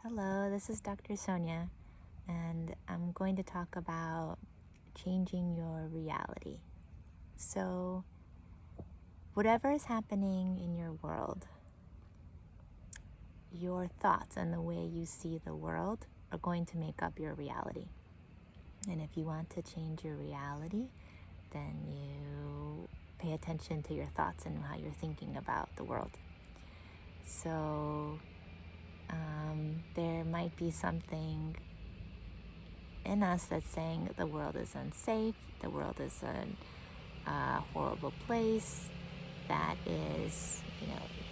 Hello, this is Dr. Sonya, and I'm going to talk about changing your reality. So, whatever is happening in your world, your thoughts and the way you see the world are going to make up your reality. And if you want to change your reality, then you pay attention to your thoughts and how you're thinking about the world. So, there might be something in us that's saying the world is unsafe, the world is a horrible place, that is,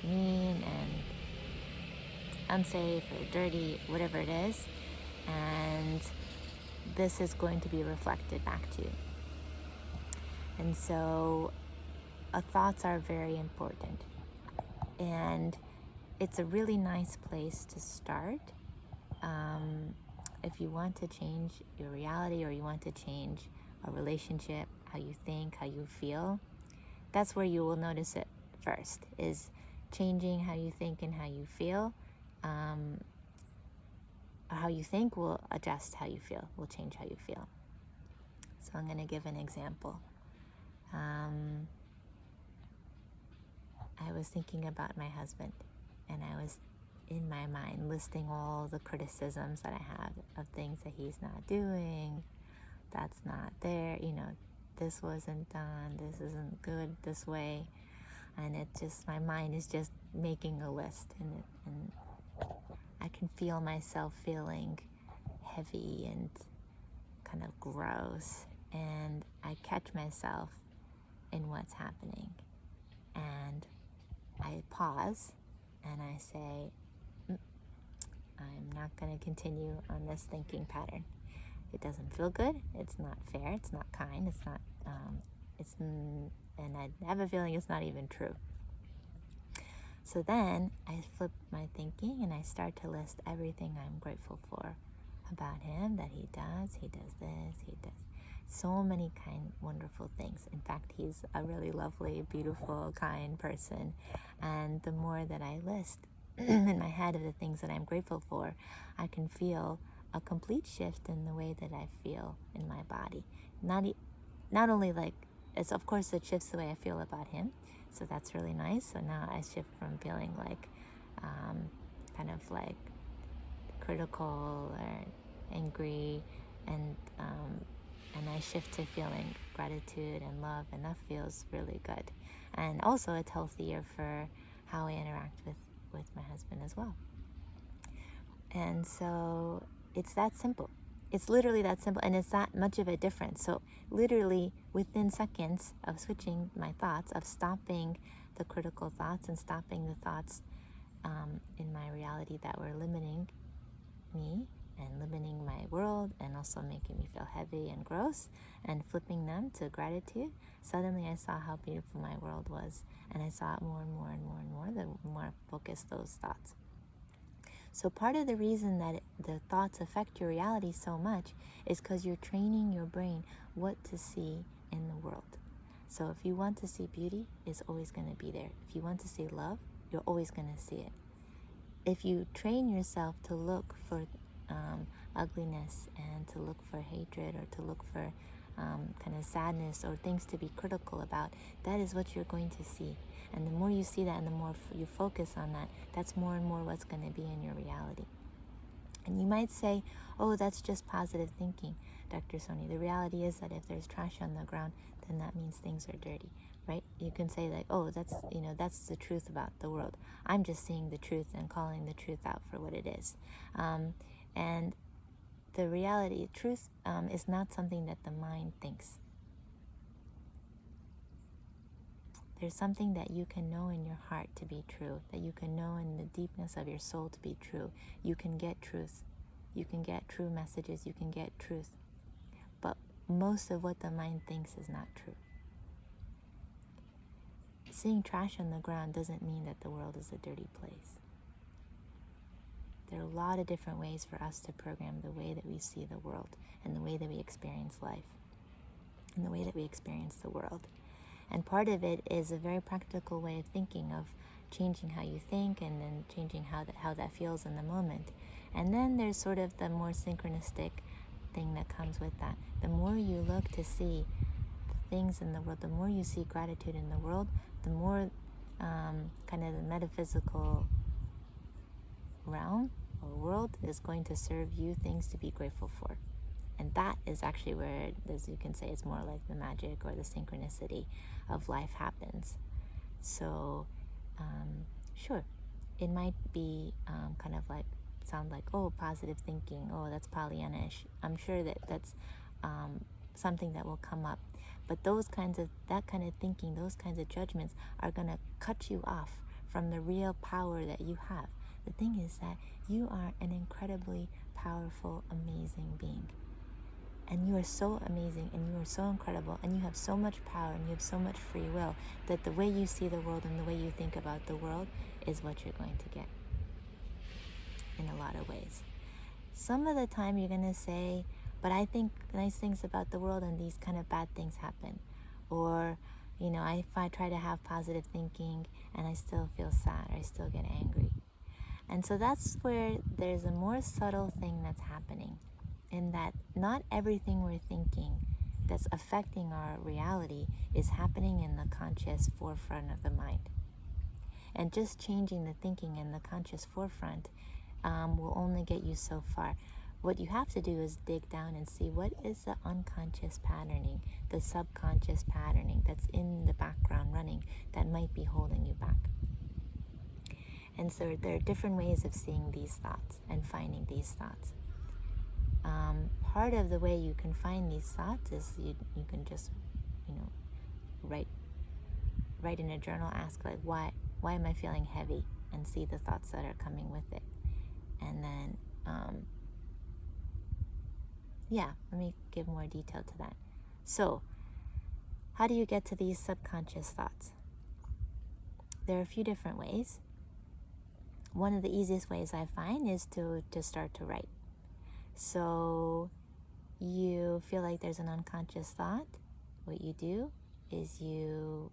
mean and unsafe or dirty, whatever it is, and this is going to be reflected back to you. And so, thoughts are very important, and it's a really nice place to start. If you want to change your reality or you want to change a relationship, how you think, how you feel, that's where you will notice it first, is changing how you think and how you feel. How you think will adjust how you feel, will change how you feel. So I'm going to give an example. I was thinking about my husband, and I was in my mind listing all the criticisms that I have of things that he's not doing, that's not there, this wasn't done, this isn't good this way. And it just, my mind is just making a list, and I can feel myself feeling heavy and kind of gross, and I catch myself in what's happening, and I pause and I say, I'm not going to continue on this thinking pattern. It doesn't feel good, it's not fair, it's not kind, it's not, and I have a feeling it's not even true. So then I flip my thinking and I start to list everything I'm grateful for about him, that he does this, he does so many kind, wonderful things. In fact, he's a really lovely, beautiful, kind person. And the more that I list in my head of the things that I'm grateful for, I can feel a complete shift in the way that I feel in my body. Not only like, it's of course it shifts the way I feel about him, so that's really nice. So now I shift from feeling like kind of like critical or angry, and I shift to feeling gratitude and love, and that feels really good. And also it's healthier for how I interact with my husband as well. And so it's that simple. It's literally that simple, and it's that much of a difference. So literally within seconds of switching my thoughts, of stopping the critical thoughts and stopping the thoughts in my reality that were limiting me and limiting my world and also making me feel heavy and gross, and flipping them to gratitude, suddenly I saw how beautiful my world was, and I saw it more and more and more and more the more focused those thoughts. So part of the reason that the thoughts affect your reality so much is because you're training your brain what to see in the world. So if you want to see beauty, it's always going to be there. If you want to see love, you're always going to see it. If you train yourself to look for ugliness and to look for hatred or to look for kind of sadness or things to be critical about, that is what you're going to see. And the more you see that and the more you focus on that, that's more and more what's going to be in your reality. And you might say, oh, that's just positive thinking, Dr. Sony. The reality is that if there's trash on the ground, then that means things are dirty, right? You can say like, oh, that's the truth about the world. I'm just seeing the truth and calling the truth out for what it is. And the reality, truth is not something that the mind thinks. There's something that you can know in your heart to be true, that you can know in the deepness of your soul to be true. You can get truth. You can get true messages. You can get truth. But most of what the mind thinks is not true. Seeing trash on the ground doesn't mean that the world is a dirty place. There are a lot of different ways for us to program the way that we see the world and the way that we experience life and the way that we experience the world. And part of it is a very practical way of thinking of changing how you think, and then changing how that feels in the moment. And then there's sort of the more synchronistic thing that comes with that. The more you look to see things in the world, the more you see gratitude in the world, the more kind of the metaphysical realm or world is going to serve you things to be grateful for. And that is actually where, as you can say, it's more like the magic or the synchronicity of life happens. So, sure, it might be kind of like, sound like, oh, positive thinking, oh, that's Pollyanna-ish. I'm sure that that's something that will come up. But that kind of thinking, those kinds of judgments are going to cut you off from the real power that you have. The thing is that you are an incredibly powerful, amazing being. And you are so amazing, and you are so incredible, and you have so much power, and you have so much free will, that the way you see the world and the way you think about the world is what you're going to get in a lot of ways. Some of the time you're going to say, but I think nice things about the world and these kind of bad things happen. Or, if I try to have positive thinking and I still feel sad, or I still get angry. And so that's where there's a more subtle thing that's happening, in that not everything we're thinking that's affecting our reality is happening in the conscious forefront of the mind. And just changing the thinking in the conscious forefront will only get you so far. What you have to do is dig down and see what is the unconscious patterning, the subconscious patterning that's in the background running that might be holding you back. And so there are different ways of seeing these thoughts and finding these thoughts. Part of the way you can find these thoughts is you can just, write in a journal, ask like, why am I feeling heavy, and see the thoughts that are coming with it. And then, let me give more detail to that. So, how do you get to these subconscious thoughts? There are a few different ways. One of the easiest ways I find is to start to write. So you feel like there's an unconscious thought. What you do is you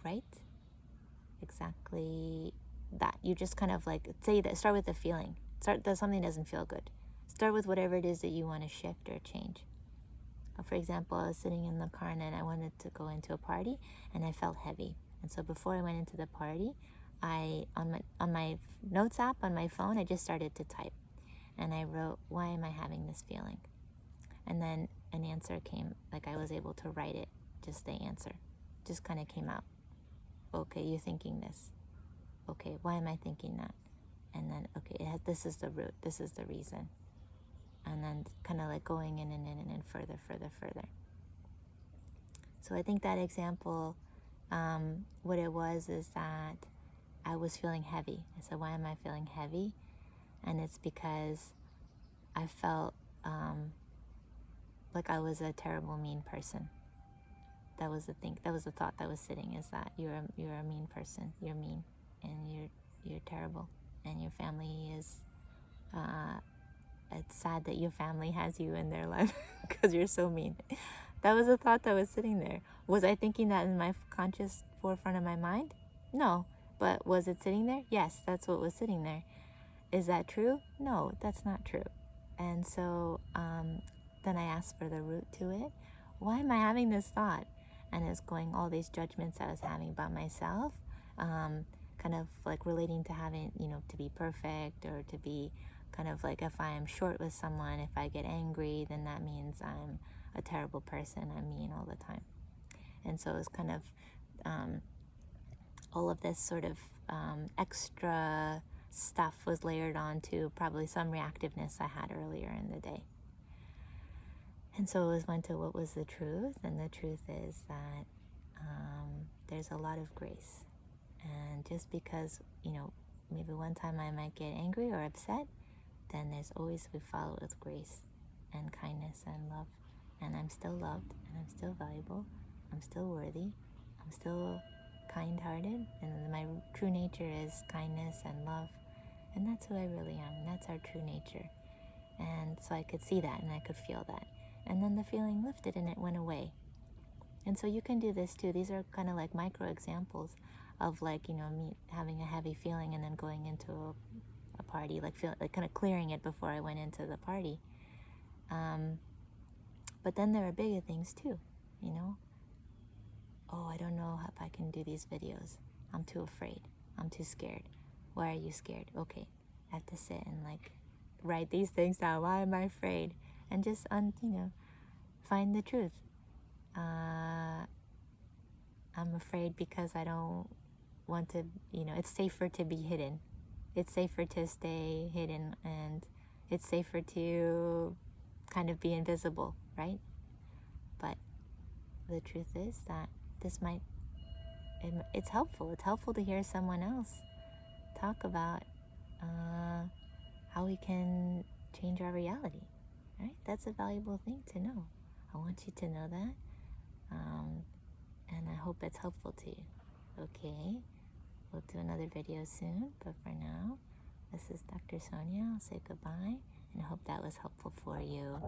write exactly that. You just kind of like say that, start with a feeling. Start that something doesn't feel good. Start with whatever it is that you want to shift or change. For example, I was sitting in the car and I wanted to go into a party and I felt heavy. And so before I went into the party, on my notes app on my phone, I just started to type. And I wrote, why am I having this feeling? And then an answer came, like I was able to write it, just the answer. Just kind of came out. Okay, you're thinking this. Okay, why am I thinking that? And then, okay, this is the root, this is the reason. And then kind of like going in and further. So I think that example, what it was is that I was feeling heavy. I said, why am I feeling heavy? And it's because I felt like I was a terrible, mean person. That was the thing. That was the thought that was sitting, is that you're a mean person. You're mean, and you're terrible, and your family is. It's sad that your family has you in their life because you're so mean. That was a thought that was sitting there. Was I thinking that in my conscious forefront of my mind? No. But was it sitting there? Yes, that's what was sitting there. Is that true? No, that's not true. And so then I asked for the root to it. Why am I having this thought? And it's going all these judgments I was having about myself, kind of like relating to having, to be perfect, or to be kind of like, if I am short with someone, if I get angry, then that means I'm a terrible person. I'm mean all the time. And so it's kind of all of this sort of extra stuff was layered onto probably some reactiveness I had earlier in the day. And so it went to what was the truth, and the truth is that there's a lot of grace. And just because, maybe one time I might get angry or upset, then we follow it with grace and kindness and love. And I'm still loved, and I'm still valuable, I'm still worthy, I'm still kind-hearted, and my true nature is kindness and love. And that's who I really am. That's our true nature. And so I could see that, and I could feel that. And then the feeling lifted and it went away. And so you can do this too. These are kind of like micro examples of like, you know, me having a heavy feeling and then going into a party, like kind of clearing it before I went into the party. But then there are bigger things too, you know. Oh, I don't know if I can do these videos. I'm too afraid. I'm too scared. Why are you scared? Okay, I have to sit and like write these things down. Why am I afraid? And just find the truth. I'm afraid because I don't want to, it's safer to be hidden. It's safer to stay hidden, and it's safer to kind of be invisible, right? But the truth is that it's helpful. It's helpful to hear someone else talk about how we can change our reality, right? That's a valuable thing to know. I want you to know that, and I hope it's helpful to you. Okay, we'll do another video soon, but for now, this is Dr. Sonya. I'll say goodbye, and I hope that was helpful for you.